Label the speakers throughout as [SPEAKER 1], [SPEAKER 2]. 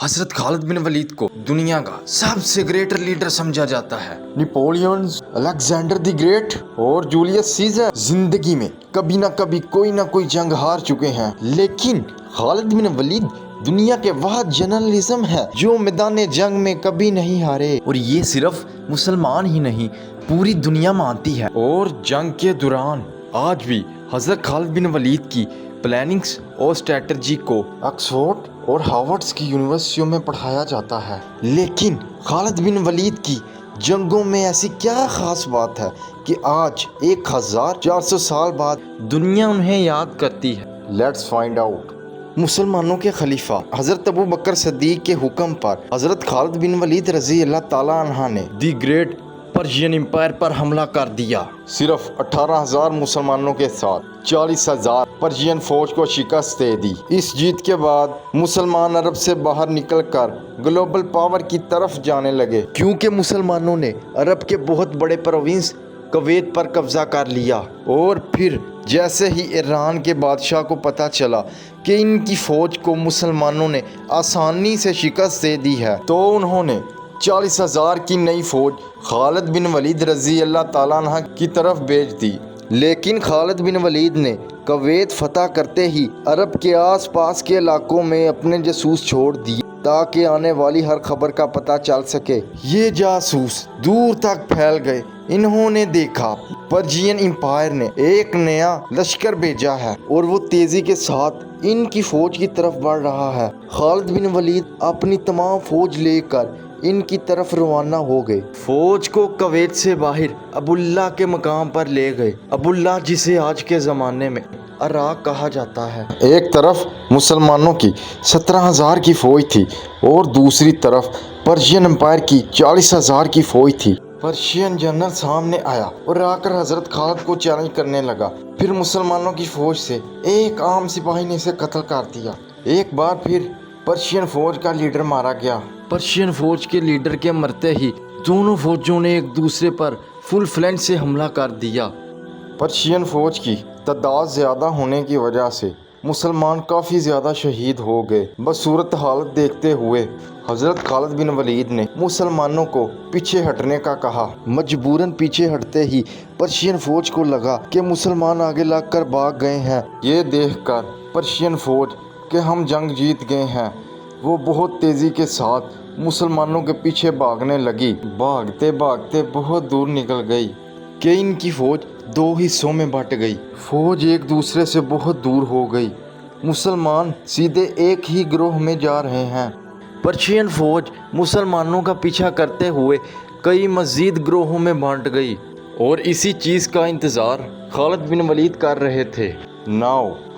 [SPEAKER 1] حضرت خالد بن ولید کو دنیا کا سب سے گریٹر لیڈر سمجھا جاتا ہے۔ نیپولین، الیگزینڈر دی گریٹ اور جولیس سیزر زندگی میں کبھی نہ کبھی کوئی نہ کوئی جنگ ہار چکے ہیں، لیکن خالد بن ولید دنیا کے واحد جنرلزم ہے جو میدان جنگ میں کبھی نہیں ہارے، اور یہ صرف مسلمان ہی نہیں پوری دنیا مانتی ہے۔ اور جنگ کے دوران آج بھی حضرت خالد بن ولید کی پلاننگز اور اسٹریٹجی کو آکسفورڈ اور ہارورڈ کی یونیورسٹیوں میں پڑھایا جاتا ہے۔ لیکن خالد بن ولید کی جنگوں میں ایسی کیا خاص بات ہے کہ آج 1400 سال بعد دنیا انہیں یاد کرتی ہے؟ Let's find out. مسلمانوں کے خلیفہ حضرت ابو بکر صدیق کے حکم پر حضرت خالد بن ولید رضی اللہ تعالیٰ عنہ نے دی گریٹ پرشین امپائر پر حملہ کر دیا۔ صرف 18,000 مسلمانوں کے ساتھ 40,000 پرشین فوج کو شکست دے دی۔ اس جیت کے بعد مسلمان عرب سے باہر نکل کر گلوبل پاور کی طرف جانے لگے، کیونکہ مسلمانوں نے عرب کے بہت بڑے پروونس کویت پر قبضہ کر لیا۔ اور پھر جیسے ہی ایران کے بادشاہ کو پتہ چلا کہ ان کی فوج کو مسلمانوں نے آسانی سے شکست دے دی ہے، تو انہوں نے 40,000 کی نئی فوج خالد بن ولید رضی اللہ تعالیٰ عنہ کی طرف بھیج دی۔ لیکن خالد بن ولید نے کویت فتح کرتے ہی عرب کے آس پاس کے علاقوں میں اپنے جاسوس چھوڑ دیے تاکہ آنے والی ہر خبر کا پتہ چل سکے۔ یہ جاسوس دور تک پھیل گئے۔ انہوں نے دیکھا پرشین امپائر نے ایک نیا لشکر بھیجا ہے اور وہ تیزی کے ساتھ ان کی فوج کی طرف بڑھ رہا ہے۔ خالد بن ولید اپنی تمام فوج لے کر ان کی طرف روانہ ہو گئے۔ فوج کو کویت سے باہر ابو اللہ کے مقام پر لے گئے۔ ابو اللہ جسے آج کے زمانے میں عراق کہا جاتا ہے۔ ایک طرف مسلمانوں کی 17,000 کی فوج تھی اور دوسری طرف پرشین امپائر کی 40,000 کی فوج تھی۔ پرشین جنرل سامنے آیا اور آ کر حضرت خالد کو چیلنج کرنے لگا۔ پھر مسلمانوں کی فوج سے ایک عام سپاہی نے اسے قتل کر دیا۔ ایک بار پھر پرشین فوج کا لیڈر مارا گیا۔ پرشین فوج کے لیڈر کے مرتے ہی دونوں فوجوں نے ایک دوسرے پر فل فلنٹ سے حملہ کر دیا۔ پرشین فوج کی تعداد زیادہ ہونے کی وجہ سے مسلمان کافی زیادہ شہید ہو گئے۔ بس صورت حالت دیکھتے ہوئے حضرت خالد بن ولید نے مسلمانوں کو پیچھے ہٹنے کا کہا۔ مجبوراً پیچھے ہٹتے ہی پرشین فوج کو لگا کہ مسلمان آگے لگ کر بھاگ گئے ہیں۔ یہ دیکھ کر پرشین فوج کہ ہم جنگ جیت گئے ہیں، وہ بہت تیزی کے ساتھ مسلمانوں کے پیچھے بھاگنے لگی۔ بھاگتے بھاگتے بہت دور نکل گئی کہ ان کی فوج دو حصوں میں بٹ گئی۔ فوج ایک دوسرے سے بہت دور ہو گئی۔ مسلمان سیدھے ایک ہی گروہ میں جا رہے ہیں۔ پرشین فوج مسلمانوں کا پیچھا کرتے ہوئے کئی مزید گروہوں میں بانٹ گئی، اور اسی چیز کا انتظار خالد بن ولید کر رہے تھے۔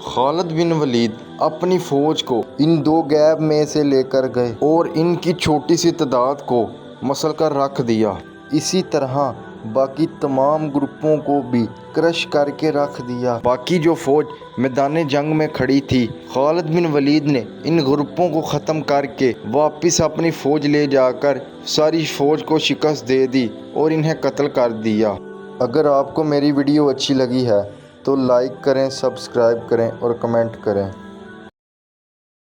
[SPEAKER 1] خالد بن ولید اپنی فوج کو ان دو گیپ میں سے لے کر گئے اور ان کی چھوٹی سی تعداد کو مسل کر رکھ دیا۔ اسی طرح باقی تمام گروپوں کو بھی کرش کر کے رکھ دیا۔ باقی جو فوج میدان جنگ میں کھڑی تھی، خالد بن ولید نے ان گروپوں کو ختم کر کے واپس اپنی فوج لے جا کر ساری فوج کو شکست دے دی اور انہیں قتل کر دیا۔ اگر آپ کو میری ویڈیو اچھی لگی ہے تو لائک کریں، سبسکرائب کریں اور کمنٹ کریں۔